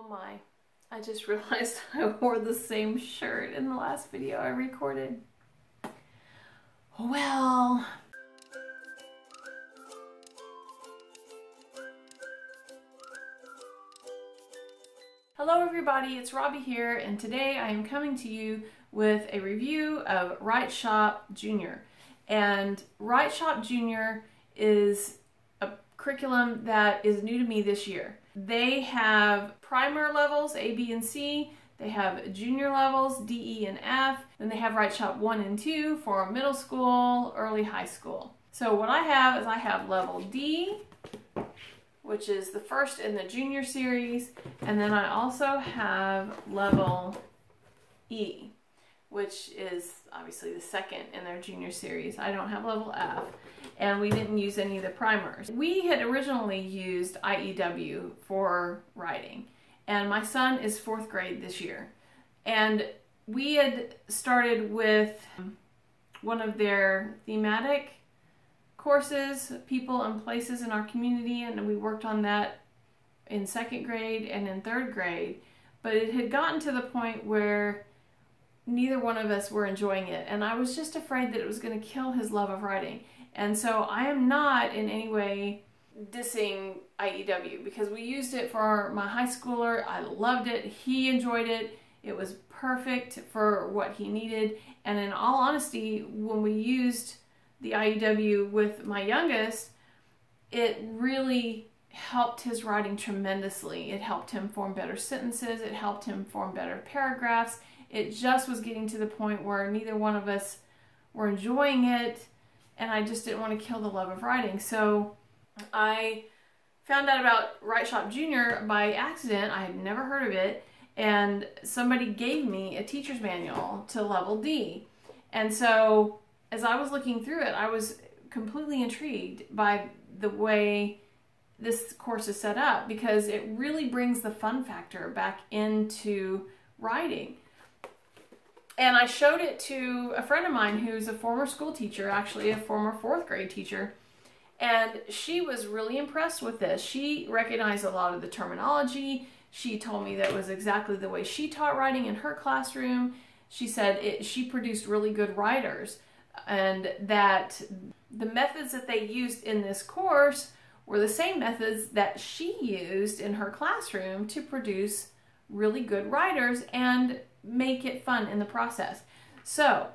Oh my, I just realized I wore the same shirt in the last video I recorded. Well. Hello everybody, it's Robbie here, and today I am coming to you with a review of WriteShop Junior. And WriteShop Junior is a curriculum that is new to me this year. They have primer levels, A, B, and C. They have junior levels, D, E, and F. Then they have WriteShop 1 and 2 for middle school, early high school. So what I have is I have level D, which is the first in the junior series, and then I also have level E, which is obviously the second in their junior series. I don't have level F, and we didn't use any of the primers. We had originally used IEW for writing, and my son is 4th grade this year, and we had started with one of their thematic courses, people and places in our community, and we worked on that in 2nd grade and in 3rd grade, but it had gotten to the point where neither one of us were enjoying it, and I was just afraid that it was going to kill his love of writing. And so I am not in any way dissing IEW, because we used it for my high schooler. I loved it. He enjoyed it. It was perfect for what he needed. And in all honesty, when we used the IEW with my youngest, it really helped his writing tremendously. It helped him form better sentences. It helped him form better paragraphs. It just was getting to the point where neither one of us were enjoying it, and I just didn't want to kill the love of writing. So I found out about WriteShop Junior by accident. I had never heard of it, and somebody gave me a teacher's manual to level D. And so as I was looking through it, I was completely intrigued by the way this course is set up, because it really brings the fun factor back into writing. And I showed it to a friend of mine who's a former school teacher, actually a former 4th grade teacher, and she was really impressed with this. She recognized a lot of the terminology. She told me that was exactly the way she taught writing in her classroom. She said she produced really good writers, and that the methods that they used in this course were the same methods that she used in her classroom to produce really good writers and make it fun in the process. So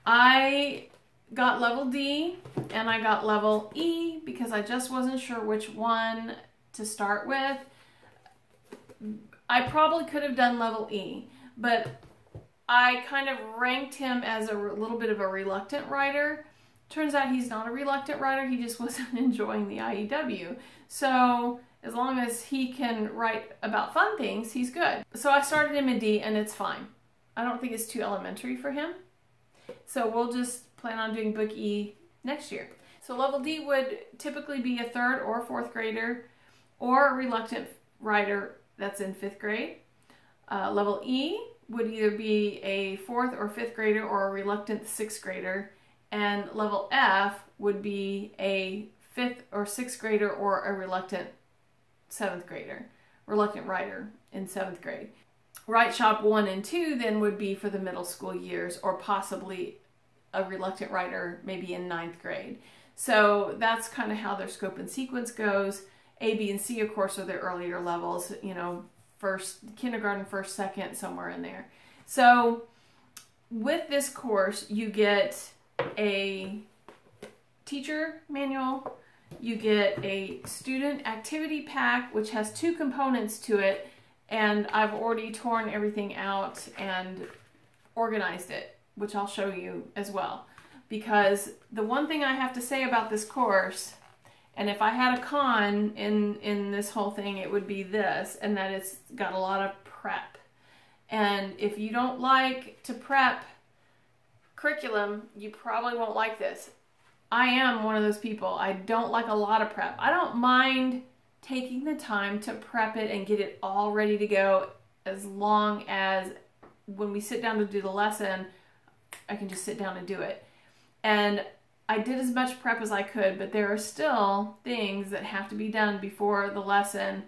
I got level D and I got level E because I just wasn't sure which one to start with. I probably could have done level E, but I kind of ranked him as a little bit of a reluctant writer. Turns out he's not a reluctant writer, he just wasn't enjoying the IEW. So as long as he can write about fun things, he's good. So I started him in D, and it's fine. I don't think it's too elementary for him. So we'll just plan on doing book E next year. So level D would typically be a 3rd or 4th grader, or a reluctant writer that's in 5th grade. Level E would either be a 4th or 5th grader or a reluctant 6th grader. And level F would be a 5th or 6th grader or a reluctant 7th grader, reluctant writer in 7th grade. WriteShop 1 and 2 then would be for the middle school years, or possibly a reluctant writer maybe in 9th grade. So that's kind of how their scope and sequence goes. A, B, and C, of course, are the earlier levels, you know, kindergarten, 1st, 2nd, somewhere in there. So with this course, you get a teacher manual, you get a student activity pack, which has 2 components to it, and I've already torn everything out and organized it, which I'll show you as well. Because the one thing I have to say about this course, and if I had a con in this whole thing, it would be this, and that it's got a lot of prep. And if you don't like to prep curriculum, you probably won't like this. I am one of those people. I don't like a lot of prep. I don't mind taking the time to prep it and get it all ready to go, as long as when we sit down to do the lesson, I can just sit down and do it. And I did as much prep as I could, but there are still things that have to be done before the lesson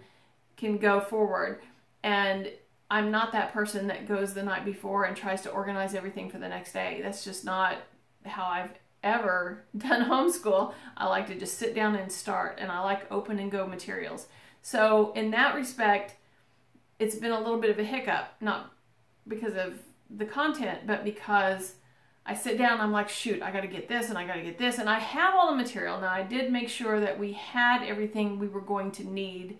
can go forward. And I'm not that person that goes the night before and tries to organize everything for the next day. That's just not how I've ever done homeschool. I like to just sit down and start, and I like open and go materials. So in that respect, it's been a little bit of a hiccup, not because of the content, but because I sit down, I'm like, shoot, I got to get this and I got to get this. And I have all the material. Now, I did make sure that we had everything we were going to need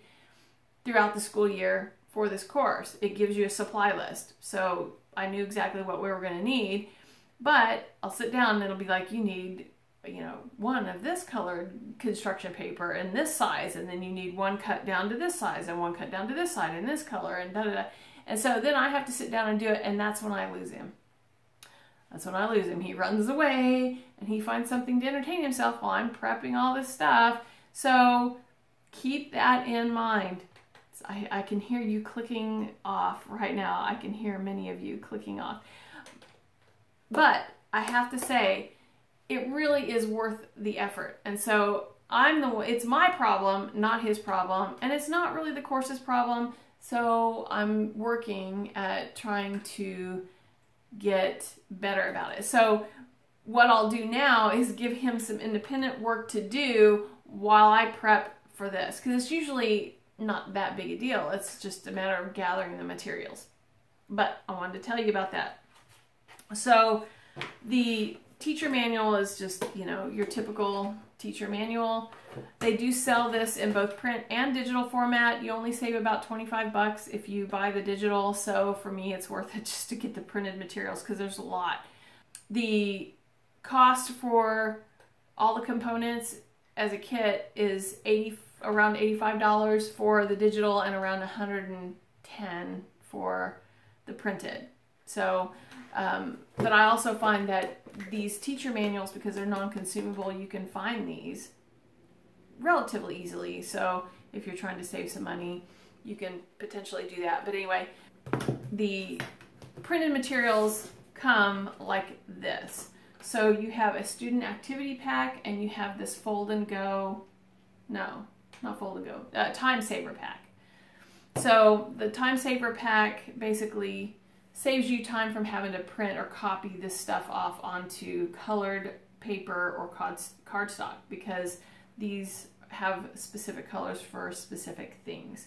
throughout the school year for this course. It gives you a supply list. So I knew exactly what we were going to need, but I'll sit down and it'll be like, you need, you know, one of this colored construction paper and this size, and then you need one cut down to this size and one cut down to this side and this color and da da da. And so then I have to sit down and do it, and that's when I lose him. That's when I lose him. He runs away and he finds something to entertain himself while I'm prepping all this stuff. So keep that in mind. I can hear you clicking off right now. I can hear many of you clicking off. But I have to say, it really is worth the effort. And so it's my problem, not his problem. And it's not really the course's problem. So I'm working at trying to get better about it. So what I'll do now is give him some independent work to do while I prep for this, because it's usually not that big a deal. It's just a matter of gathering the materials. But I wanted to tell you about that. So the teacher manual is just, you know, your typical teacher manual. They do sell this in both print and digital format. You only save about 25 bucks if you buy the digital. So for me, it's worth it just to get the printed materials because there's a lot. The cost for all the components as a kit is around $85 for the digital and around $110 for the printed. So, but I also find that these teacher manuals, because they're non-consumable, you can find these relatively easily. So if you're trying to save some money, you can potentially do that. But anyway, the printed materials come like this. So you have a student activity pack, and you have this fold and go, no, not fold and go, time saver pack. So the time saver pack basically saves you time from having to print or copy this stuff off onto colored paper or cardstock, because these have specific colors for specific things.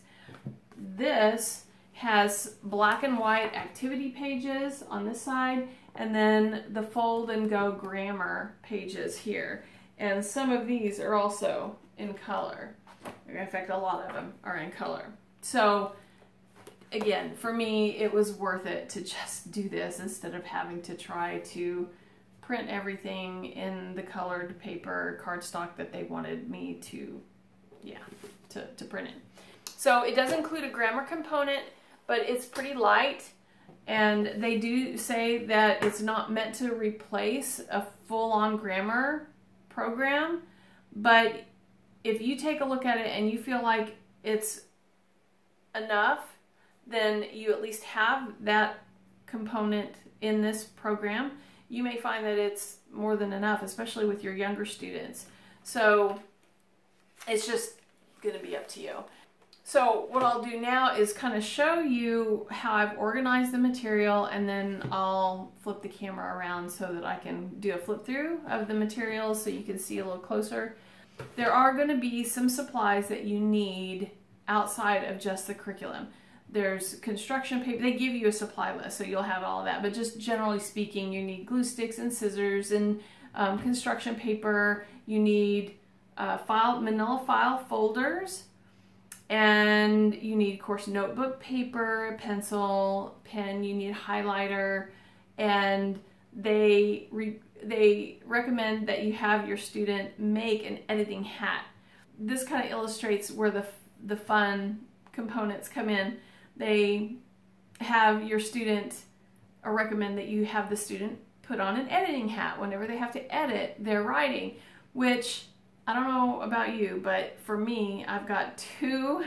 This has black and white activity pages on this side, and then the fold and go grammar pages here. And some of these are also in color. In fact, a lot of them are in color. So again, for me, it was worth it to just do this instead of having to try to print everything in the colored paper cardstock that they wanted me to, to print it. So it does include a grammar component, but it's pretty light. And they do say that it's not meant to replace a full-on grammar program. But if you take a look at it and you feel like it's enough, then you at least have that component in this program. You may find that it's more than enough, especially with your younger students. So it's just going to be up to you. So what I'll do now is kind of show you how I've organized the material, and then I'll flip the camera around so that I can do a flip through of the materials so you can see a little closer. There are going to be some supplies that you need outside of just the curriculum. There's construction paper. They give you a supply list, so you'll have all of that. But just generally speaking, you need glue sticks and scissors and construction paper. You need manila file folders. And you need, of course, notebook paper, pencil, pen. You need highlighter. And they recommend that you have your student make an editing hat. This kind of illustrates where the fun components come in. They have your student, or recommend that you have the student put on an editing hat whenever they have to edit their writing, which I don't know about you, but for me, I've got two,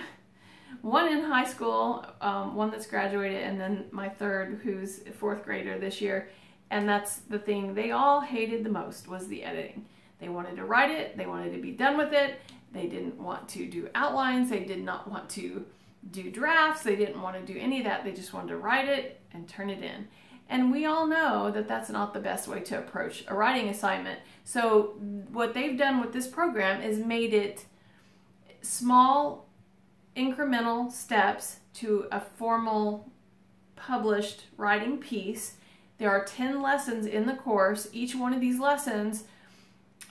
one in high school, one that's graduated, and then my third, who's a fourth grader this year. And that's the thing they all hated the most, was the editing. They wanted to write it, they wanted to be done with it, they didn't want to do outlines, they did not want to do drafts. They didn't want to do any of that. They just wanted to write it and turn it in. And we all know that that's not the best way to approach a writing assignment. So what they've done with this program is made it small incremental steps to a formal published writing piece. There are 10 lessons in the course. Each one of these lessons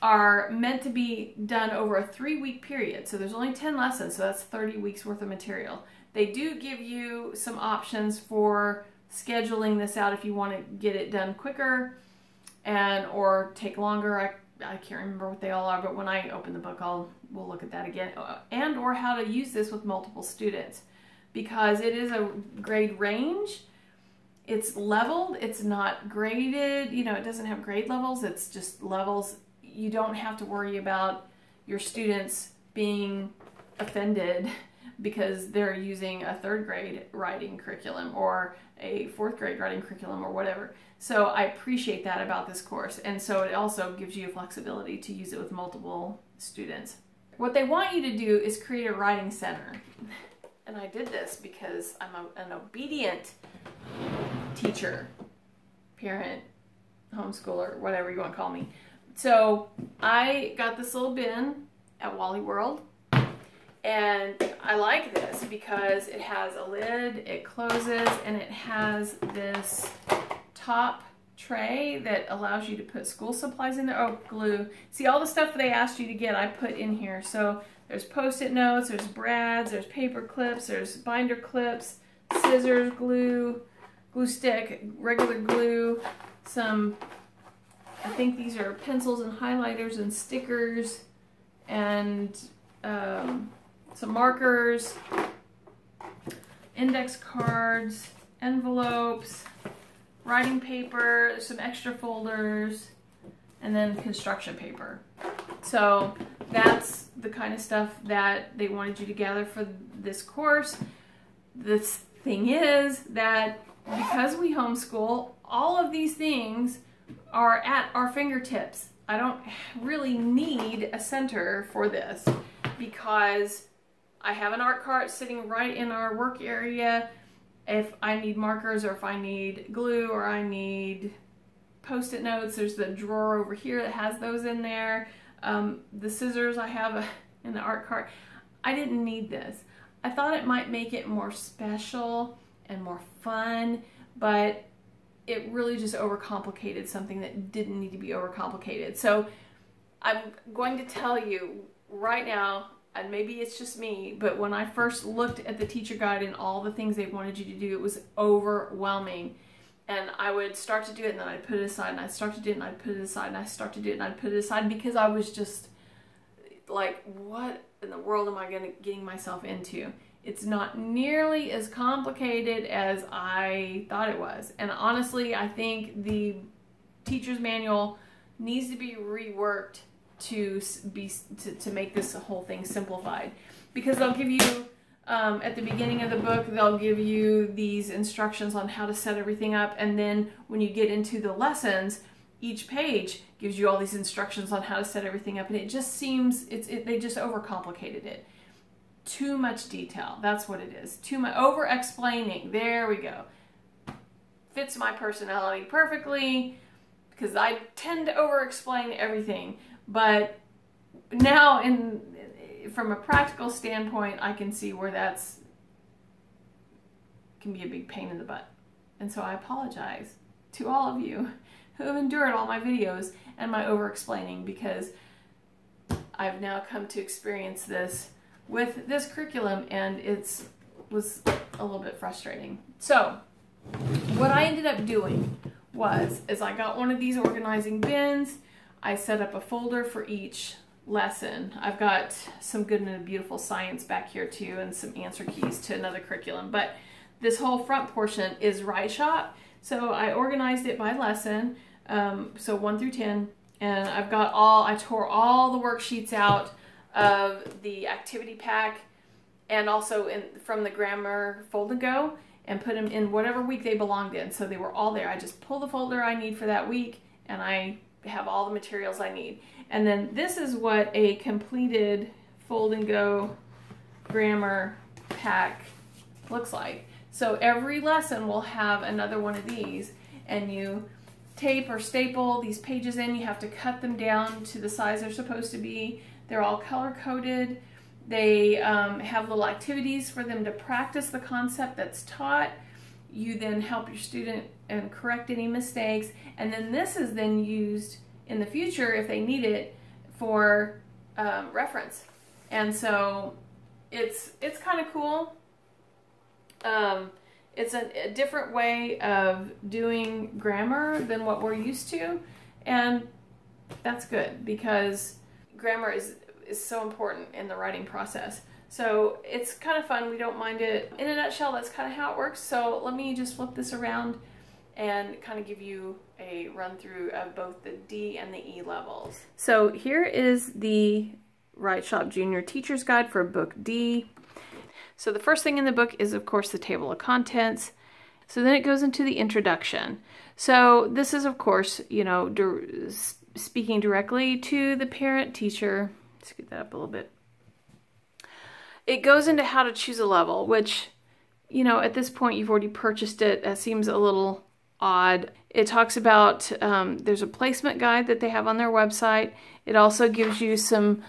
are meant to be done over a 3-week period. So there's only 10 lessons, so that's 30 weeks worth of material. They do give you some options for scheduling this out if you want to get it done quicker and or take longer. I can't remember what they all are, but when I open the book, we'll look at that again. And or how to use this with multiple students, because it is a grade range. It's leveled. It's not graded. You know, it doesn't have grade levels. It's just levels. You don't have to worry about your students being offended because they're using a 3rd grade writing curriculum or a 4th grade writing curriculum or whatever. So I appreciate that about this course. And so it also gives you flexibility to use it with multiple students. What they want you to do is create a writing center. And I did this because I'm an obedient teacher, parent, homeschooler, whatever you want to call me. So I got this little bin at Wally World. And I like this because it has a lid, it closes, and it has this top tray that allows you to put school supplies in there. Oh, glue. See, all the stuff they asked you to get, I put in here. So there's Post-it notes, there's brads, there's paper clips, there's binder clips, scissors, glue, glue stick, regular glue, some, I think these are pencils and highlighters and stickers, and some markers, index cards, envelopes, writing paper, some extra folders, and then construction paper. So that's the kind of stuff that they wanted you to gather for this course. The thing is that because we homeschool, all of these things are at our fingertips. I don't really need a center for this because I have an art cart sitting right in our work area. If I need markers or if I need glue or I need Post-it notes, there's the drawer over here that has those in there. The scissors I have in the art cart. I didn't need this. I thought it might make it more special and more fun, but it really just overcomplicated something that didn't need to be overcomplicated. So I'm going to tell you right now, and maybe it's just me, but when I first looked at the teacher guide and all the things they wanted you to do, it was overwhelming. And I would start to do it and then I'd put it aside, and I'd start to do it and I'd put it aside, and I'd start to do it and I'd put it aside, because I was just like, what in the world am I getting myself into? It's not nearly as complicated as I thought it was. And honestly, I think the teacher's manual needs to be reworked to make this whole thing simplified, because they'll give you at the beginning of the book, they'll give you these instructions on how to set everything up, and then when you get into the lessons, each page gives you all these instructions on how to set everything up, and it just seems they just overcomplicated it. Too much detail. That's what it is. Too much over explaining. There we go. Fits my personality perfectly, because I tend to over explain everything. But now, from a practical standpoint, I can see where can be a big pain in the butt. And so I apologize to all of you who have endured all my videos and my over explaining, because I've now come to experience this with this curriculum, and it was a little bit frustrating. So what I ended up doing is I got one of these organizing bins. I set up a folder for each lesson. I've got some Good and Beautiful Science back here too, and some answer keys to another curriculum. But this whole front portion is WriteShop. So I organized it by lesson, so 1 through 10, and I tore all the worksheets out of the activity pack, and also from the grammar fold and go, and put them in whatever week they belonged in. So they were all there. I just pull the folder I need for that week, and I have all the materials I need. And then this is what a completed fold and go grammar pack looks like. So every lesson will have another one of these, and you tape or staple these pages in. You have to cut them down to the size they're supposed to be. They're all color-coded. They have little activities for them to practice the concept that's taught. You then help your student and correct any mistakes, and then this is then used in the future if they need it for reference. And so it's kind of cool. It's a different way of doing grammar than what we're used to, and that's good because grammar is so important in the writing process. So it's kind of fun. We don't mind it. In a nutshell, that's kind of how it works. So let me just flip this around and kind of give you a run through of both the D and the E levels. So here is the WriteShop Junior Teacher's Guide for Book D. So the first thing in the book is, of course, the table of contents. So then it goes into the introduction. So this is, of course, you know, speaking directly to the parent teacher. Let's get that up a little bit. It goes into how to choose a level, which, you know, at this point you've already purchased it. That seems a little odd. It talks about, there's a placement guide that they have on their website. It also gives you some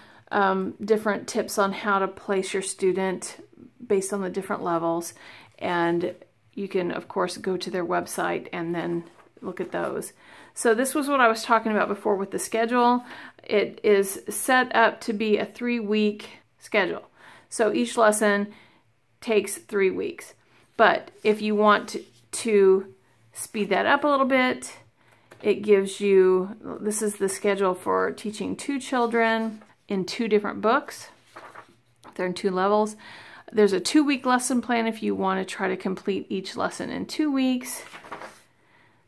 different tips on how to place your student based on the different levels. And you can, of course, go to their website and then look at those. So this was what I was talking about before with the schedule. It is set up to be a 3-week schedule. So each lesson takes 3 weeks. But if you want to speed that up a little bit, it gives you, this is the schedule for teaching 2 children in 2 different books. They're in 2 levels. There's a 2-week lesson plan if you want to try to complete each lesson in 2 weeks.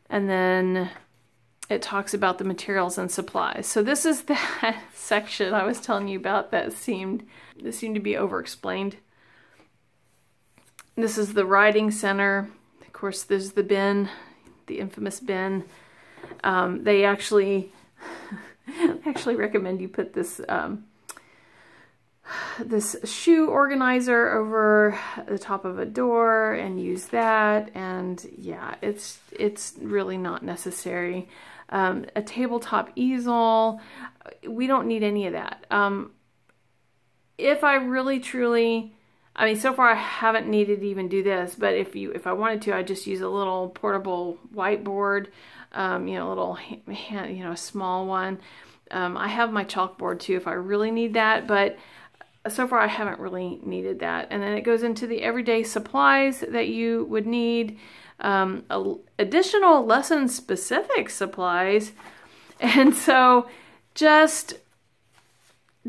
And then it talks about the materials and supplies. So this is that section I was telling you about that seemed to be over-explained. This is the writing center. Of course, there's the bin, the infamous bin. They actually recommend you put this this shoe organizer over the top of a door and use that. And yeah, it's really not necessary. A tabletop easel, we don't need any of that. If I really truly, I mean, so far I haven't needed to even do this, but if I wanted to, I'd just use a little portable whiteboard, you know, a little hand, you know, a small one. I have my chalkboard too if I really need that, but so far I haven't really needed that. And then it goes into the everyday supplies that you would need, additional lesson specific supplies. And so just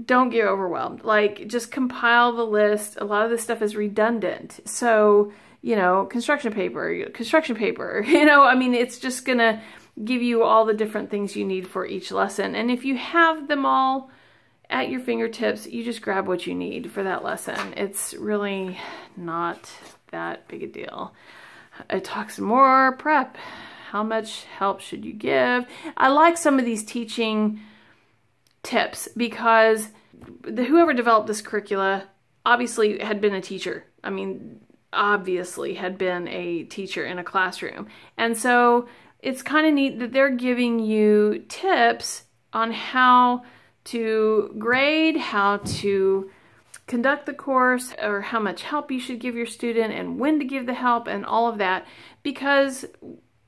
don't get overwhelmed. Like, just compile the list. A lot of this stuff is redundant. So, you know, construction paper, you know, I mean, it's just gonna give you all the different things you need for each lesson. And if you have them all at your fingertips, you just grab what you need for that lesson. It's really not that big a deal. It talks more prep. How much help should you give? I like some of these teaching tips because whoever developed this curricula obviously had been a teacher. I mean, obviously had been a teacher in a classroom. And so it's kind of neat that they're giving you tips on how to grade, how to conduct the course, or how much help you should give your student and when to give the help and all of that, because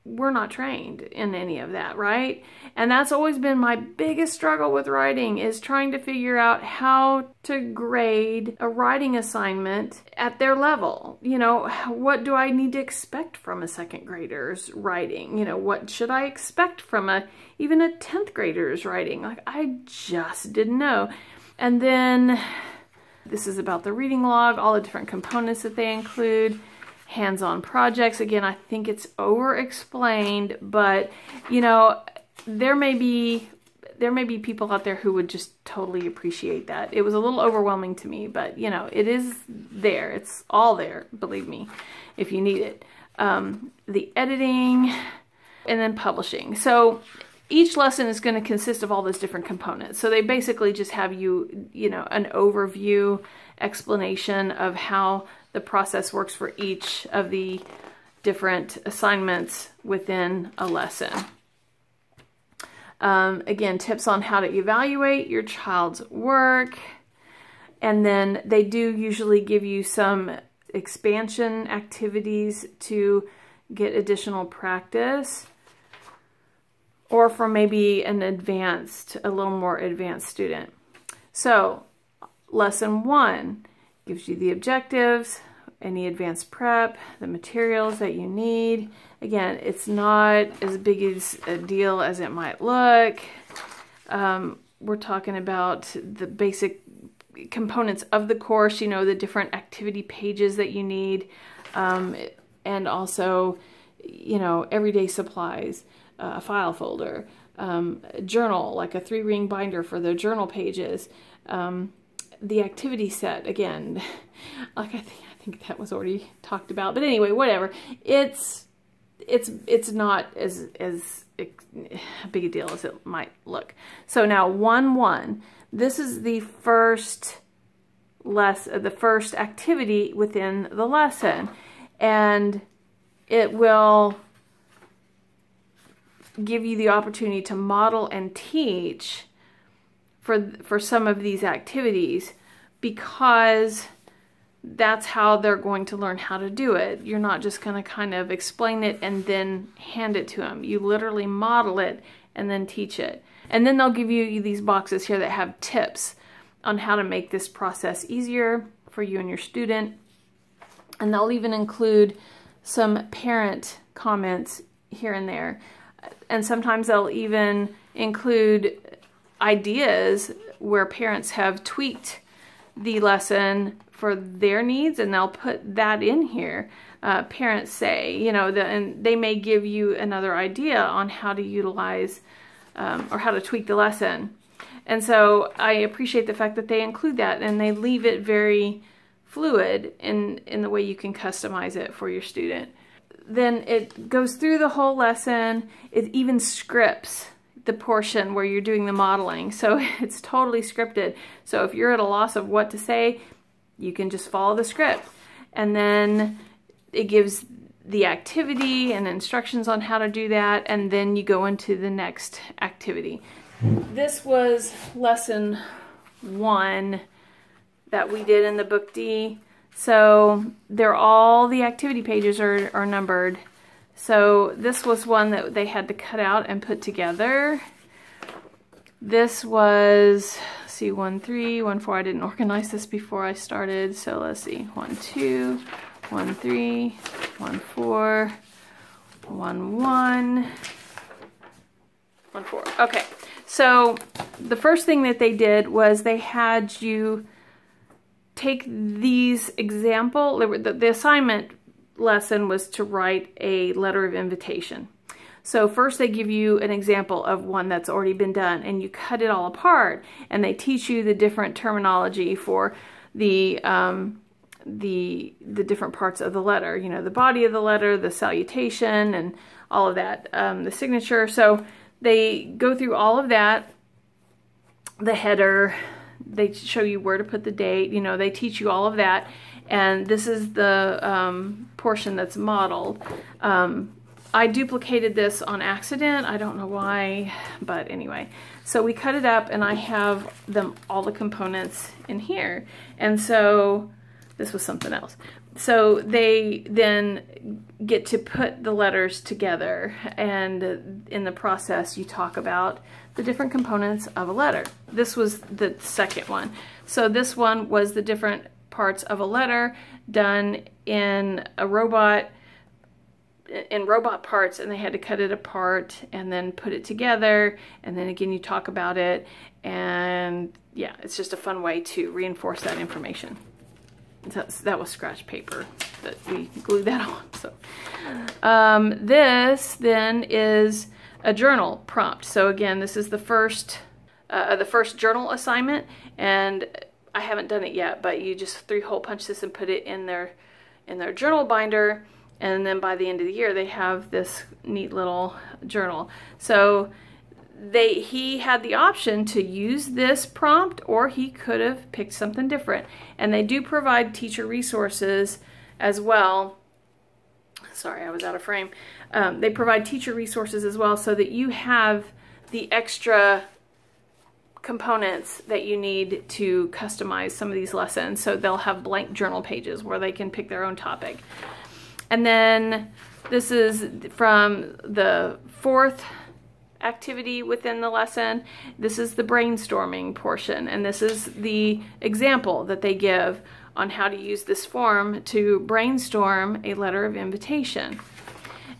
we're not trained in any of that, right? And that's always been my biggest struggle with writing, is trying to figure out how to grade a writing assignment at their level. You know, what do I need to expect from a second grader's writing? You know, what should I expect from even a 10th grader's writing? Like, I just didn't know. And then this is about the reading log, all the different components that they include. Hands-on projects. Again, I think it's over-explained, but you know, there may be people out there who would just totally appreciate that. It was a little overwhelming to me, but you know, it is there. It's all there, believe me, if you need it. The editing and then publishing. So each lesson is going to consist of all those different components. So they basically just have you know, an overview explanation of how the process works for each of the different assignments within a lesson. Again, tips on how to evaluate your child's work. And then they do usually give you some expansion activities to get additional practice, or for maybe a little more advanced student. So lesson 1 gives you the objectives, any advanced prep, the materials that you need. Again, it's not as big as a deal as it might look. We're talking about the basic components of the course, you know, the different activity pages that you need, and also, you know, everyday supplies, a file folder, a journal, like a 3-ring binder for the journal pages, the activity set, again, like I think that was already talked about, but anyway, whatever. It's not as big a deal as it might look. So now 1-1, this is the first activity within the lesson, and it will give you the opportunity to model and teach for some of these activities, because that's how they're going to learn how to do it. You're not just going to kind of explain it and then hand it to them. You literally model it and then teach it. And then they'll give you these boxes here that have tips on how to make this process easier for you and your student. And they'll even include some parent comments here and there. And sometimes they'll even include ideas where parents have tweaked the lesson for their needs, and they'll put that in here. Parents say, you know, and they may give you another idea on how to utilize or how to tweak the lesson. And so I appreciate the fact that they include that, and they leave it very fluid in the way you can customize it for your student. Then it goes through the whole lesson. It even scripts the portion where you're doing the modeling. So it's totally scripted. So if you're at a loss of what to say, you can just follow the script. And then it gives the activity and instructions on how to do that, and then you go into the next activity. This was lesson 1 that we did in the book D. So all the activity pages are numbered. So this was one that they had to cut out and put together. This was, let's see, 1, 3, 1, 4. I didn't organize this before I started. So let's see, 1, 2, 1, 3, 1, 4, 1, 1, 1, 4. Okay, so the first thing that they did was they had you take these the assignment lesson was to write a letter of invitation. So first they give you an example of one that's already been done, and you cut it all apart, and they teach you the different terminology for the different parts of the letter, you know, the body of the letter, the salutation, and all of that, the signature. So they go through all of that, the header, they show you where to put the date, you know, they teach you all of that. And this is the portion that's modeled. I duplicated this on accident. I don't know why, but anyway. So we cut it up, and I have all the components in here. And so this was something else. So they then get to put the letters together, and in the process you talk about the different components of a letter. This was the second one. So this one was the different parts of a letter done in a robot, in robot parts, and they had to cut it apart and then put it together, and then again you talk about it, and yeah, it's just a fun way to reinforce that information. That was scratch paper that we glued that on. So this then is a journal prompt. So again, this is the first journal assignment, and I haven't done it yet, but you just 3-hole punch this and put it in their journal binder, and then by the end of the year they have this neat little journal. So he had the option to use this prompt, or he could have picked something different. And they do provide teacher resources as well. Sorry, I was out of frame. They provide teacher resources as well, so that you have the extra components that you need to customize some of these lessons. So they'll have blank journal pages where they can pick their own topic. And then this is from the 4th activity within the lesson. This is the brainstorming portion, and this is the example that they give on how to use this form to brainstorm a letter of invitation.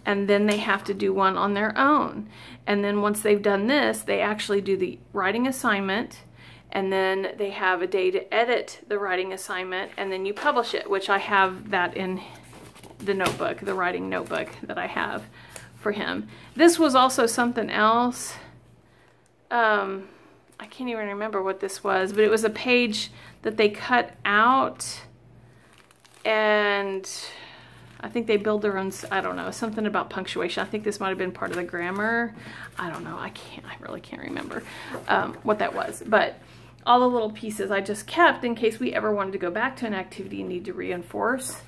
And then they have to do one on their own. And then once they've done this, they actually do the writing assignment, and then they have a day to edit the writing assignment, and then you publish it, which I have that in the notebook, the writing notebook that I have for him. This was also something else. I can't even remember what this was, but it was a page that they cut out, and I think they build their own, I don't know, something about punctuation. I think this might have been part of the grammar. I don't know. I really can't remember what that was. But all the little pieces I just kept in case we ever wanted to go back to an activity and need to reinforce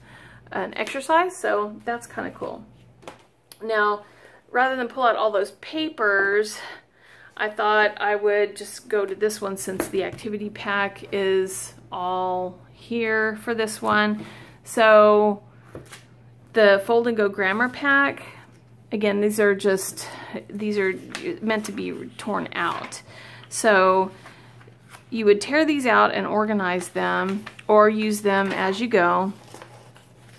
an exercise. So that's kind of cool. Now, rather than pull out all those papers, I thought I would just go to this one since the activity pack is all here for this one. So the Fold and Go Grammar Pack, again, these are meant to be torn out. So you would tear these out and organize them, or use them as you go.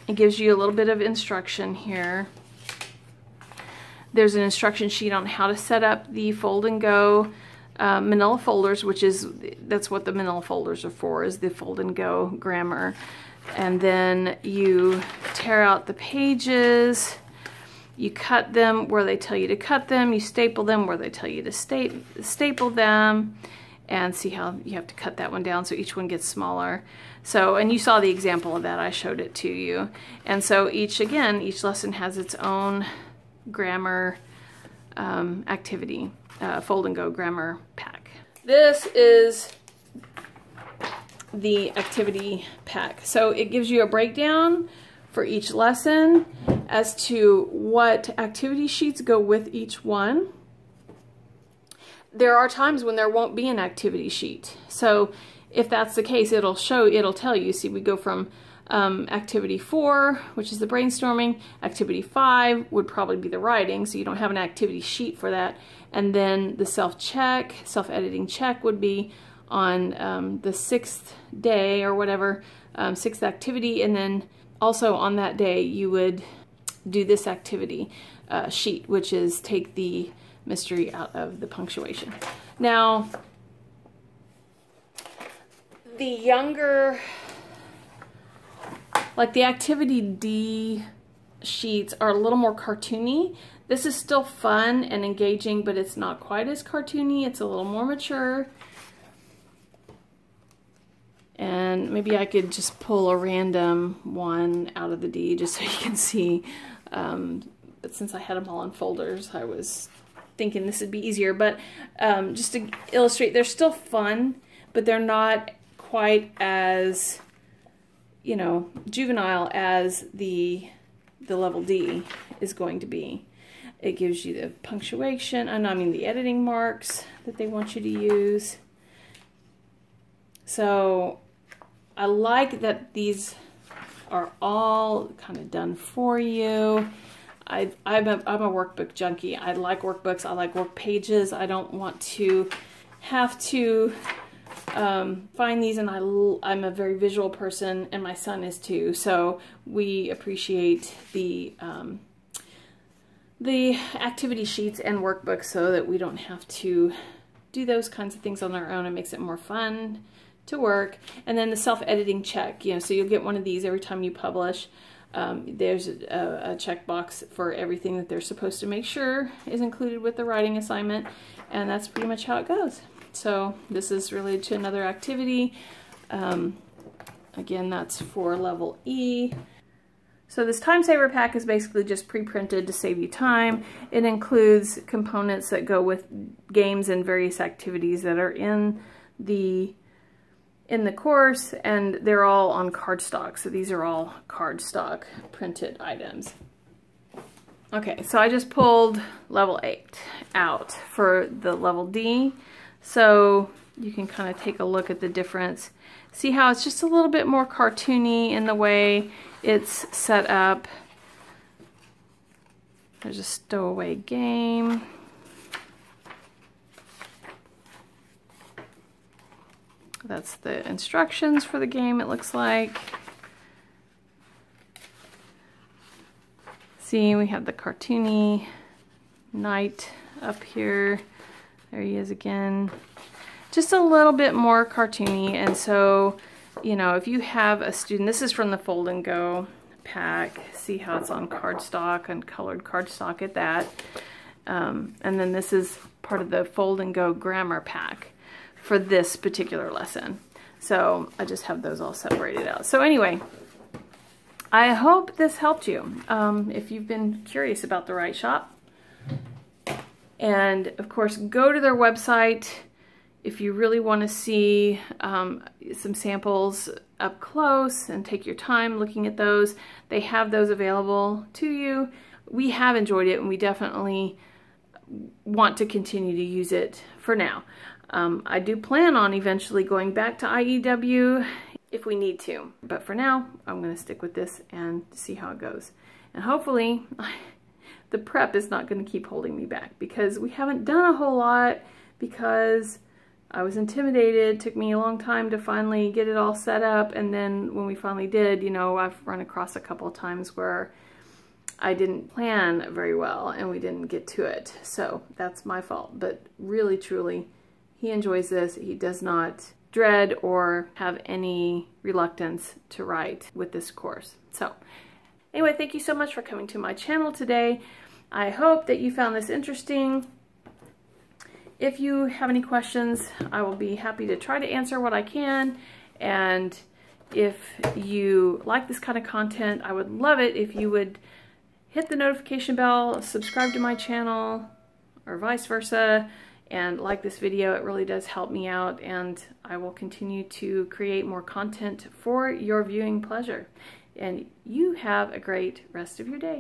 It gives you a little bit of instruction here. There's an instruction sheet on how to set up the Fold and Go manila folders, that's what the manila folders are for, is the Fold and Go grammar. And then you tear out the pages, you cut them where they tell you to cut them, you staple them where they tell you to staple them, and see how you have to cut that one down so each one gets smaller. So, and you saw the example of that, I showed it to you. And so each lesson has its own grammar activity, Fold and Go Grammar Pack. This is the activity pack. So it gives you a breakdown for each lesson as to what activity sheets go with each one. There are times when there won't be an activity sheet. So if that's the case, it'll tell you. See, we go from activity 4, which is the brainstorming. Activity 5 would probably be the writing, so you don't have an activity sheet for that. And then the self-editing check would be on the 6th day or whatever, 6th activity, and then also on that day you would do this activity sheet, which is take the mystery out of the punctuation. Now, the younger, like the activity D sheets are a little more cartoony. This is still fun and engaging, but it's not quite as cartoony. It's a little more mature. And maybe I could just pull a random one out of the D just so you can see. But since I had them all in folders, I was thinking this would be easier. But just to illustrate, they're still fun, but they're not quite as, you know, juvenile as the level D is going to be. It gives you the punctuation, the editing marks that they want you to use. So I like that these are all kind of done for you. I'm a workbook junkie. I like workbooks. I like work pages. I don't want to have to find these, and I'm a very visual person, and my son is too. So we appreciate the activity sheets and workbooks so that we don't have to do those kinds of things on our own. It makes it more fun to work. And then the self-editing check, so you'll get one of these every time you publish. There's a checkbox for everything that they're supposed to make sure is included with the writing assignment, and that's pretty much how it goes. So this is related to another activity. Again, that's for level E. So this time saver pack is basically just pre-printed to save you time. It includes components that go with games and various activities that are in the course, and they're all on cardstock. So these are all cardstock printed items. Okay, so I just pulled level 8 out for the level D. So you can kind of take a look at the difference. See how it's just a little bit more cartoony in the way it's set up. There's a stowaway game. That's the instructions for the game, it looks like. See, we have the cartoony knight up here. There he is again. Just a little bit more cartoony, and so, you know, if you have a student, this is from the Fold and Go pack. See how it's on cardstock and colored cardstock at that. And then this is part of the Fold and Go grammar pack for this particular lesson. So I just have those all separated out. So anyway, I hope this helped you. If you've been curious about the WriteShop, and of course, go to their website if you really want to see some samples up close and take your time looking at those. They have those available to you. We have enjoyed it, and we definitely want to continue to use it for now. I do plan on eventually going back to IEW if we need to, but for now I'm going to stick with this and see how it goes. And hopefully the prep is not going to keep holding me back, because we haven't done a whole lot, because I was intimidated. It took me a long time to finally get it all set up, and then when we finally did, you know, I've run across a couple of times where I didn't plan very well and we didn't get to it. So that's my fault, but really truly he enjoys this. He does not dread or have any reluctance to write with this course. So anyway, thank you so much for coming to my channel today. I hope that you found this interesting. If you have any questions, I will be happy to try to answer what I can. And if you like this kind of content, I would love it if you would hit the notification bell, subscribe to my channel, or vice versa, and like this video. It really does help me out, and I will continue to create more content for your viewing pleasure. And you have a great rest of your day.